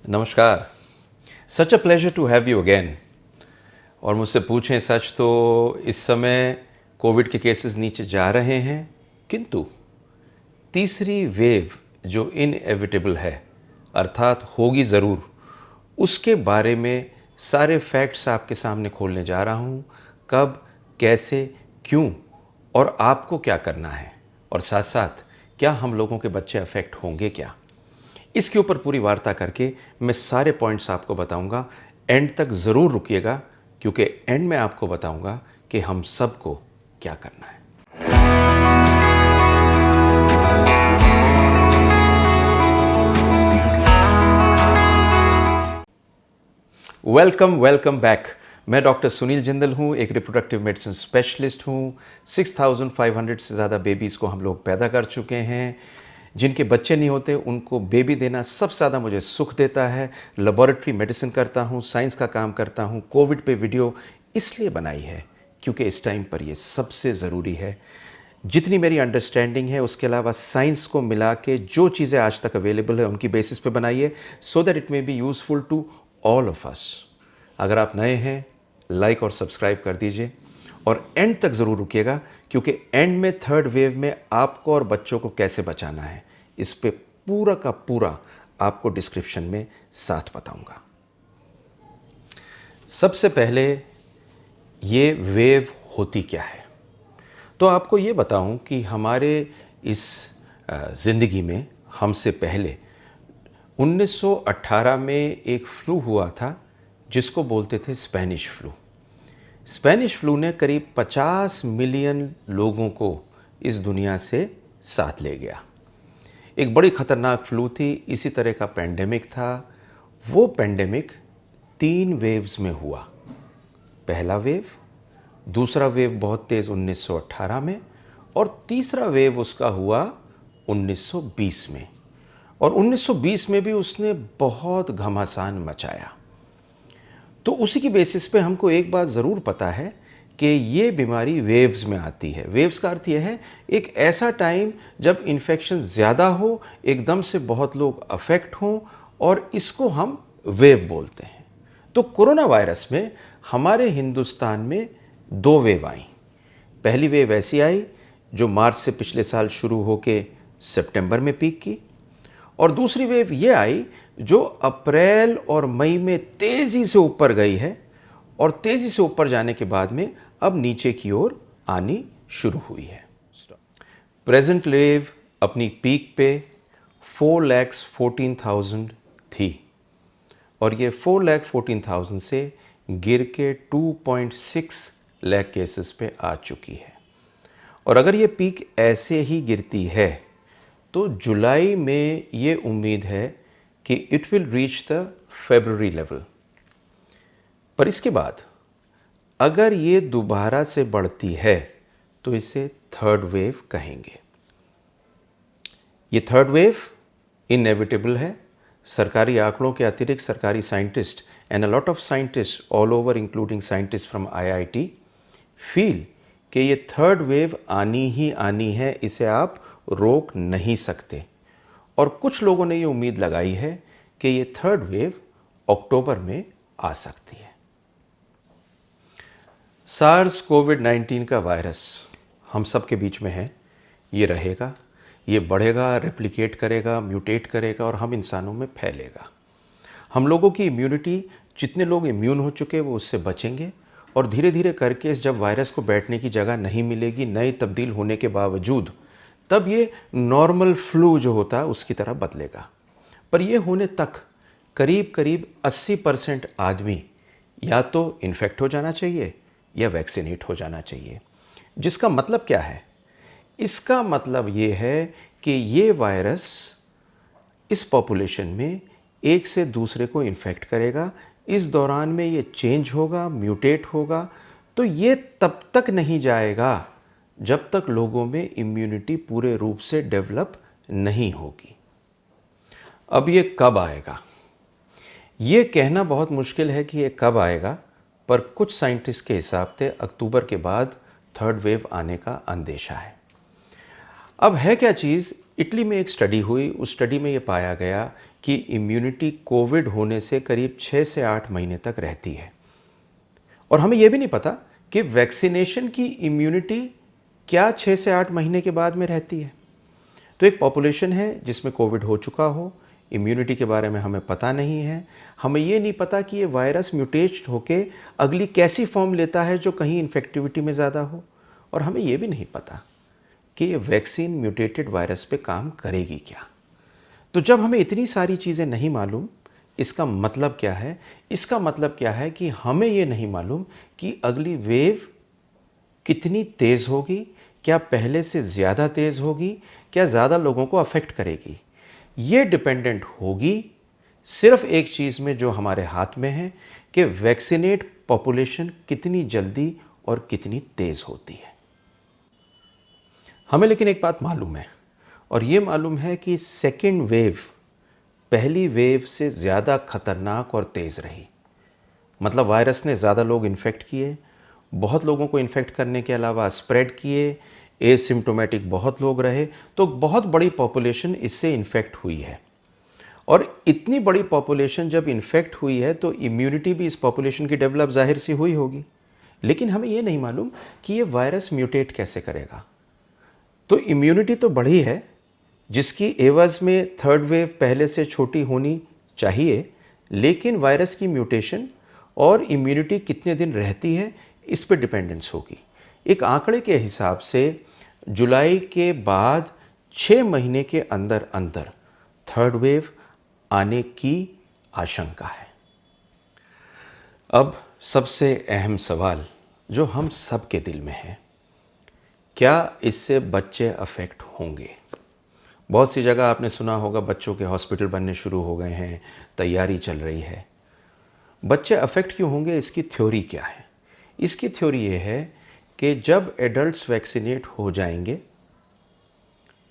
नमस्कार। Such a pleasure to have you again. और मुझसे पूछें सच तो इस समय कोविड के केसेस नीचे जा रहे हैं, किंतु तीसरी वेव जो इनएविटेबल है, अर्थात होगी ज़रूर, उसके बारे में सारे फैक्ट्स आपके सामने खोलने जा रहा हूँ। कब, कैसे, क्यों और आपको क्या करना है, और साथ साथ क्या हम लोगों के बच्चे अफेक्ट होंगे क्या, इसके ऊपर पूरी वार्ता करके मैं सारे पॉइंट्स आपको बताऊंगा। एंड तक ज़रूर रुकिएगा, क्योंकि एंड में आपको बताऊंगा कि हम सबको क्या करना है। Welcome welcome back. मैं डॉक्टर सुनील जिंदल हूँ, एक रिप्रोडक्टिव मेडिसिन स्पेशलिस्ट हूँ। 6500 से ज़्यादा बेबीज़ को हम लोग पैदा कर चुके हैं। जिनके बच्चे नहीं होते उनको बेबी देना सबसे ज़्यादा मुझे सुख देता है। लेबोरेटरी मेडिसिन करता हूँ, साइंस का काम करता हूँ। कोविड पे वीडियो इसलिए बनाई है क्योंकि इस टाइम पर ये सबसे ज़रूरी है। जितनी मेरी अंडरस्टैंडिंग है उसके अलावा साइंस को मिला के जो चीज़ें आज तक अवेलेबल है उनकी बेसिस पे बनाइए, so that it may be useful to all of us. अगर आप नए हैं, लाइक और सब्सक्राइब कर दीजिए और एंड तक ज़रूर रुकिएगा, क्योंकि एंड में थर्ड वेव में आपको और बच्चों को कैसे बचाना है, इस पे पूरा का पूरा आपको डिस्क्रिप्शन में साथ बताऊंगा। सबसे पहले ये वेव होती क्या है, तो आपको ये बताऊं कि हमारे इस ज़िंदगी में हमसे पहले 1918 में एक फ्लू हुआ था जिसको बोलते थे स्पेनिश फ्लू। स्पेनिश फ्लू ने करीब 50 मिलियन लोगों को इस दुनिया से साथ ले गया। एक बड़ी खतरनाक फ्लू थी, इसी तरह का पेंडेमिक था। वो पेंडेमिक 3 वेव्स में हुआ। पहला वेव, दूसरा वेव बहुत तेज़ 1918 में, और तीसरा वेव उसका हुआ 1920 में। और 1920 में भी उसने बहुत घमासान मचाया। तो उसी की बेसिस पे हमको एक बात ज़रूर पता है कि ये बीमारी वेव्स में आती है। वेव्स का अर्थ ये है एक ऐसा टाइम जब इन्फेक्शन ज़्यादा हो, एकदम से बहुत लोग अफेक्ट हों, और इसको हम वेव बोलते हैं। तो कोरोना वायरस में हमारे हिंदुस्तान में 2 वेव आई। पहली वेव ऐसी आई जो मार्च से पिछले साल शुरू होके सितंबर में पीक की, और दूसरी वेव ये आई जो अप्रैल और मई में तेज़ी से ऊपर गई है, और तेज़ी से ऊपर जाने के बाद में अब नीचे की ओर आनी शुरू हुई है। प्रेजेंट वेव अपनी पीक पे 4,14,000 थी, और ये 4,14,000 से गिर के 2.6 लाख केसेस पे आ चुकी है। और अगर ये पीक ऐसे ही गिरती है तो जुलाई में ये उम्मीद है कि it will reach the February level. पर इसके बाद अगर ये दोबारा से बढ़ती है तो इसे थर्ड वेव कहेंगे। ये थर्ड वेव इनएविटेबल है। सरकारी आंकड़ों के अतिरिक्त सरकारी scientist and a lot of scientist all over including scientist from IIT feel कि ये थर्ड वेव आनी ही आनी है, इसे आप रोक नहीं सकते। और कुछ लोगों ने ये उम्मीद लगाई है कि ये थर्ड वेव अक्टूबर में आ सकती है। सार्स कोविड-19 का वायरस हम सब के बीच में है। ये रहेगा, ये बढ़ेगा, रेप्लिकेट करेगा, म्यूटेट करेगा और हम इंसानों में फैलेगा। हम लोगों की इम्यूनिटी, जितने लोग इम्यून हो चुके वो उससे बचेंगे, और धीरे धीरे करके जब वायरस को बैठने की जगह नहीं मिलेगी, नए तब्दील होने के बावजूद, तब ये नॉर्मल फ्लू जो होता है उसकी तरह बदलेगा। पर ये होने तक करीब करीब 80% आदमी या तो इन्फेक्ट हो जाना चाहिए या वैक्सीनेट हो जाना चाहिए। जिसका मतलब क्या है? इसका मतलब ये है कि ये वायरस इस पॉपुलेशन में एक से दूसरे को इन्फेक्ट करेगा। इस दौरान में ये चेंज होगा, म्यूटेट होगा, तो ये तब तक नहीं जाएगा जब तक लोगों में इम्यूनिटी पूरे रूप से डेवलप नहीं होगी। अब ये कब आएगा, ये कहना बहुत मुश्किल है कि ये कब आएगा, पर कुछ साइंटिस्ट के हिसाब से अक्टूबर के बाद थर्ड वेव आने का अंदेशा है। अब है क्या चीज़, इटली में एक स्टडी हुई, उस स्टडी में ये पाया गया कि इम्यूनिटी कोविड होने से करीब 6 से 8 महीने तक रहती है। और हमें ये भी नहीं पता कि वैक्सीनेशन की इम्यूनिटी क्या 6 से 8 महीने के बाद में रहती है। तो एक पॉपुलेशन है जिसमें कोविड हो चुका हो, इम्यूनिटी के बारे में हमें पता नहीं है, हमें ये नहीं पता कि ये वायरस म्यूटेट होके अगली कैसी फॉर्म लेता है जो कहीं इन्फेक्टिविटी में ज़्यादा हो, और हमें ये भी नहीं पता कि ये वैक्सीन म्यूटेटेड वायरस पे काम करेगी क्या। तो जब हमें इतनी सारी चीज़ें नहीं मालूम, इसका मतलब क्या है? इसका मतलब क्या है कि हमें ये नहीं मालूम कि अगली वेव कितनी तेज़ होगी, क्या पहले से ज़्यादा तेज़ होगी, क्या ज़्यादा लोगों को अफेक्ट करेगी। ये डिपेंडेंट होगी सिर्फ एक चीज़ में जो हमारे हाथ में है कि वैक्सीनेट पॉपुलेशन कितनी जल्दी और कितनी तेज़ होती है। हमें लेकिन एक बात मालूम है, और ये मालूम है कि सेकेंड वेव पहली वेव से ज़्यादा खतरनाक और तेज़ रही। मतलब वायरस ने ज़्यादा लोग इन्फेक्ट किए, बहुत लोगों को इन्फेक्ट करने के अलावा स्प्रेड किए, एसिम्प्टोमेटिक बहुत लोग रहे, तो बहुत बड़ी पॉपुलेशन इससे इन्फेक्ट हुई है। और इतनी बड़ी पॉपुलेशन जब इन्फेक्ट हुई है तो इम्यूनिटी भी इस पॉपुलेशन की डेवलप जाहिर सी हुई होगी। लेकिन हमें ये नहीं मालूम कि ये वायरस म्यूटेट कैसे करेगा। तो इम्यूनिटी तो बढ़ी है, जिसकी एवज़ में थर्ड वेव पहले से छोटी होनी चाहिए, लेकिन वायरस की म्यूटेशन और इम्यूनिटी कितने दिन रहती है इस पर डिपेंडेंस होगी। एक आंकड़े के हिसाब से जुलाई के बाद 6 महीने के अंदर अंदर थर्ड वेव आने की आशंका है। अब सबसे अहम सवाल जो हम सब के दिल में है, क्या इससे बच्चे अफेक्ट होंगे? बहुत सी जगह आपने सुना होगा बच्चों के हॉस्पिटल बनने शुरू हो गए हैं, तैयारी चल रही है। बच्चे अफेक्ट क्यों होंगे, इसकी थ्योरी क्या है? इसकी थ्योरी ये है कि जब एडल्ट्स वैक्सीनेट हो जाएंगे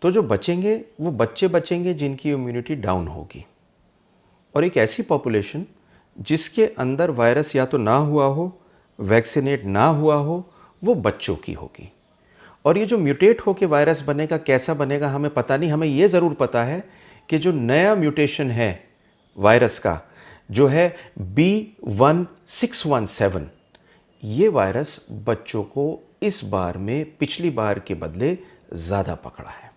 तो जो बचेंगे वो बच्चे बचेंगे जिनकी इम्यूनिटी डाउन होगी, और एक ऐसी पॉपुलेशन जिसके अंदर वायरस या तो ना हुआ हो, वैक्सीनेट ना हुआ हो, वो बच्चों की होगी। और ये जो म्यूटेट होकर वायरस बनेगा, कैसा बनेगा हमें पता नहीं। हमें ये ज़रूर पता है कि जो नया म्यूटेशन है वायरस का, जो है B1617, ये वायरस बच्चों को इस बार में पिछली बार के बदले ज़्यादा पकड़ा है।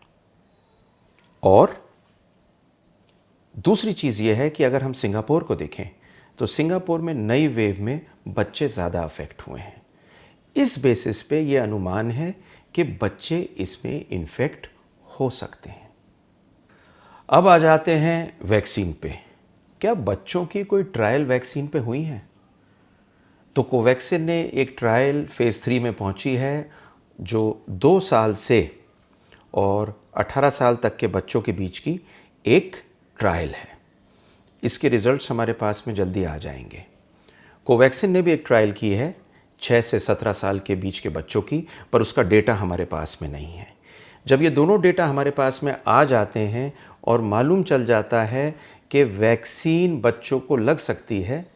और दूसरी चीज़ ये है कि अगर हम सिंगापुर को देखें तो सिंगापुर में नई वेव में बच्चे ज़्यादा अफेक्ट हुए हैं। इस बेसिस पे ये अनुमान है कि बच्चे इसमें इन्फेक्ट हो सकते हैं। अब आ जाते हैं वैक्सीन पे। क्या बच्चों की कोई ट्रायल वैक्सीन पे हुई है? तो कोवैक्सिन ने एक ट्रायल फेज़ 3 में पहुंची है, जो 2 साल से और 18 साल तक के बच्चों के बीच की एक ट्रायल है। इसके रिजल्ट्स हमारे पास में जल्दी आ जाएंगे। कोवैक्सिन ने भी एक ट्रायल की है 6 से 17 साल के बीच के बच्चों की, पर उसका डेटा हमारे पास में नहीं है। जब ये दोनों डेटा हमारे पास में आ जाते हैं और मालूम चल जाता है कि वैक्सीन बच्चों को लग सकती है,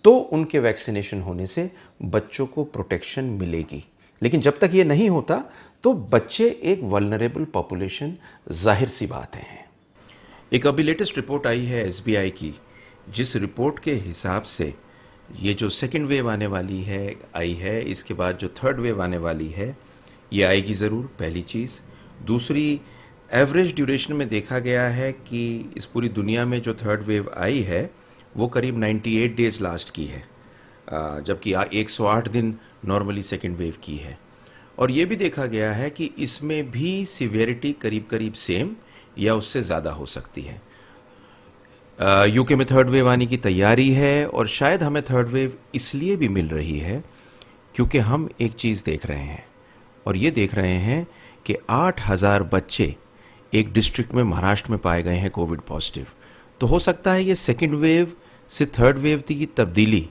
तो उनके वैक्सीनेशन होने से बच्चों को प्रोटेक्शन मिलेगी। लेकिन जब तक ये नहीं होता तो बच्चे एक वल्नरेबल पॉपुलेशन जाहिर सी बात है। एक अभी लेटेस्ट रिपोर्ट आई है SBI की, जिस रिपोर्ट के हिसाब से ये जो सेकेंड वेव आने वाली है आई है, इसके बाद जो थर्ड वेव आने वाली है ये आएगी ज़रूर, पहली चीज़। दूसरी, एवरेज ड्यूरेशन में देखा गया है कि इस पूरी दुनिया में जो थर्ड वेव आई है वो करीब 98 डेज़ लास्ट की है, जबकि 108 दिन नॉर्मली सेकेंड वेव की है। और ये भी देखा गया है कि इसमें भी सिवियरिटी करीब करीब सेम या उससे ज़्यादा हो सकती है। यूके में थर्ड वेव आने की तैयारी है, और शायद हमें थर्ड वेव इसलिए भी मिल रही है क्योंकि हम एक चीज़ देख रहे हैं, और ये देख रहे हैं कि 8000 बच्चे एक डिस्ट्रिक्ट में महाराष्ट्र में पाए गए हैं कोविड पॉजिटिव। तो हो सकता है ये सेकेंड वेव से थर्ड वेव की तब्दीली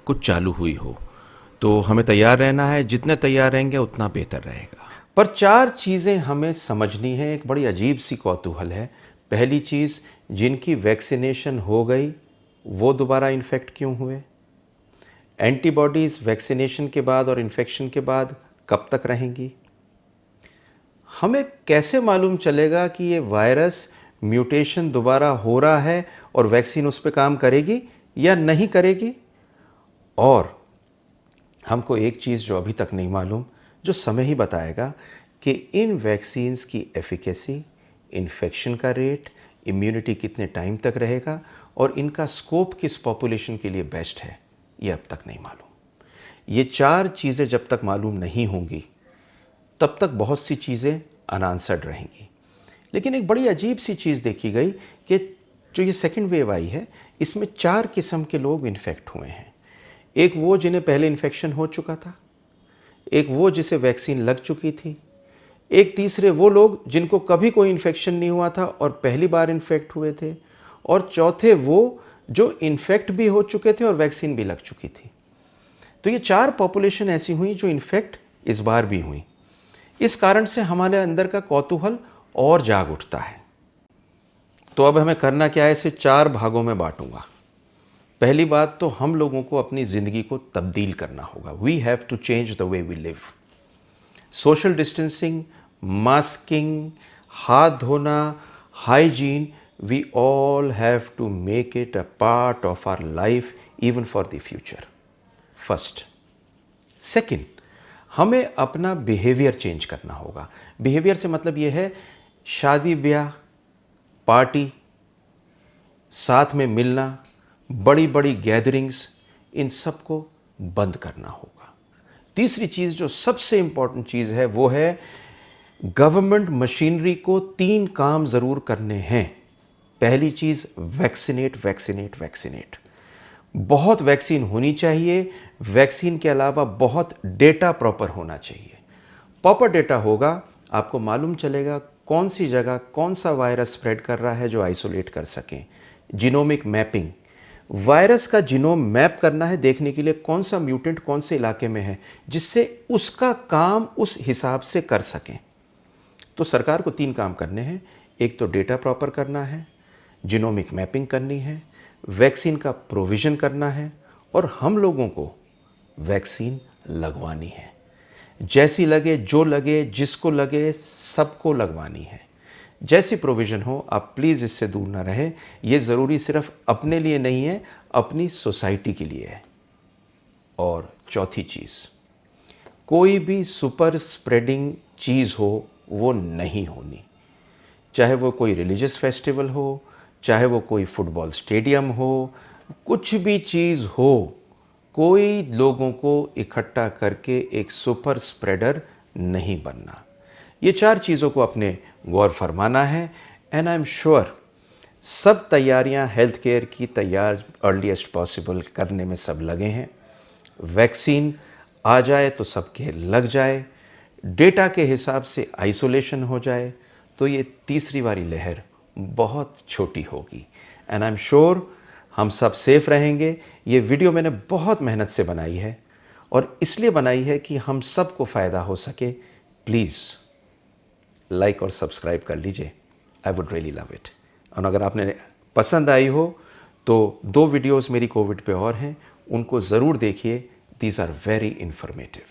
कुछ चालू हुई हो। तो हमें तैयार रहना है, जितने तैयार रहेंगे उतना बेहतर रहेगा। पर 4 चीज़ें हमें समझनी है। एक बड़ी अजीब सी कौतूहल है। पहली चीज़, जिनकी वैक्सीनेशन हो गई वो दोबारा इन्फेक्ट क्यों हुए? एंटीबॉडीज़ वैक्सीनेशन के बाद और इन्फेक्शन के बाद कब तक रहेंगी? हमें कैसे मालूम चलेगा कि ये वायरस म्यूटेशन दोबारा हो रहा है और वैक्सीन उस पर काम करेगी या नहीं करेगी? और हमको एक चीज़ जो अभी तक नहीं मालूम, जो समय ही बताएगा कि इन वैक्सीन्स की एफिकेसी, इन्फेक्शन का रेट, इम्यूनिटी कितने टाइम तक रहेगा और इनका स्कोप किस पॉपुलेशन के लिए बेस्ट है, ये अब तक नहीं मालूम। ये 4 चीज़ें जब तक मालूम नहीं होंगी तब तक बहुत सी चीज़ें अनआंसर्ड रहेंगी। लेकिन एक बड़ी अजीब सी चीज़ देखी गई कि जो ये सेकेंड वेव आई है, इसमें 4 किस्म के लोग इन्फेक्ट हुए हैं। एक वो जिन्हें पहले इन्फेक्शन हो चुका था, एक वो जिसे वैक्सीन लग चुकी थी, एक तीसरे वो लोग जिनको कभी कोई इन्फेक्शन नहीं हुआ था और पहली बार इन्फेक्ट हुए थे, और चौथे वो जो इन्फेक्ट भी हो चुके थे और वैक्सीन भी लग चुकी थी। तो ये 4 पॉपुलेशन ऐसी हुई जो इन्फेक्ट इस बार भी हुई। इस कारण से हमारे अंदर का कौतूहल और जाग उठता है। तो अब हमें करना क्या है, इसे 4 भागों में बांटूंगा। पहली बात तो हम लोगों को अपनी ज़िंदगी को तब्दील करना होगा। We have to change the way we live. Social distancing, masking, हाथ धोना, hygiene, we all have to make it a part of our life even for the future. First. Second, हमें अपना बिहेवियर चेंज करना होगा। Behaviour से मतलब यह है शादी ब्याह, पार्टी, साथ में मिलना, बड़ी बड़ी गैदरिंग्स, इन सब को बंद करना होगा। तीसरी चीज़ जो सबसे इंपॉर्टेंट चीज़ है वो है गवर्नमेंट मशीनरी को 3 काम ज़रूर करने हैं। पहली चीज़, वैक्सीनेट वैक्सीनेट वैक्सीनेट। बहुत वैक्सीन होनी चाहिए। वैक्सीन के अलावा बहुत डेटा प्रॉपर होना चाहिए। प्रॉपर डेटा होगा, आपको मालूम चलेगा कौन सी जगह कौन सा वायरस स्प्रेड कर रहा है जो आइसोलेट कर सकें। जीनोमिक मैपिंग, वायरस का जीनोम मैप करना है, देखने के लिए कौन सा म्यूटेंट कौन से इलाके में है, जिससे उसका काम उस हिसाब से कर सकें। तो सरकार को 3 काम करने हैं। एक तो डेटा प्रॉपर करना है, जीनोमिक मैपिंग करनी है, वैक्सीन का प्रोविज़न करना है, और हम लोगों को वैक्सीन लगवानी है। जैसी लगे, जो लगे, जिसको लगे, सबको लगवानी है। जैसी प्रोविज़न हो, आप प्लीज़ इससे दूर ना रहें। ये ज़रूरी सिर्फ अपने लिए नहीं है, अपनी सोसाइटी के लिए है। और चौथी चीज़, कोई भी सुपर स्प्रेडिंग चीज़ हो वो नहीं होनी। चाहे वो कोई रिलीजियस फेस्टिवल हो, चाहे वो कोई फुटबॉल स्टेडियम हो, कुछ भी चीज़ हो, कोई लोगों को इकट्ठा करके एक सुपर स्प्रेडर नहीं बनना। ये 4 चीज़ों को अपने गौर फरमाना है। एंड आई एम श्योर सब तैयारियां हेल्थ केयर की तैयार अर्लीस्ट पॉसिबल करने में सब लगे हैं। वैक्सीन आ जाए तो सबके लग जाए, डेटा के हिसाब से आइसोलेशन हो जाए, तो ये तीसरी वाली लहर बहुत छोटी होगी। एंड आई एम श्योर हम सब सेफ रहेंगे। ये वीडियो मैंने बहुत मेहनत से बनाई है और इसलिए बनाई है कि हम सबको फ़ायदा हो सके। प्लीज़ लाइक और सब्सक्राइब कर लीजिए, I would really love it. और अगर आपने पसंद आई हो तो 2 वीडियोस मेरी कोविड पे और हैं, उनको ज़रूर देखिए। These are very informative.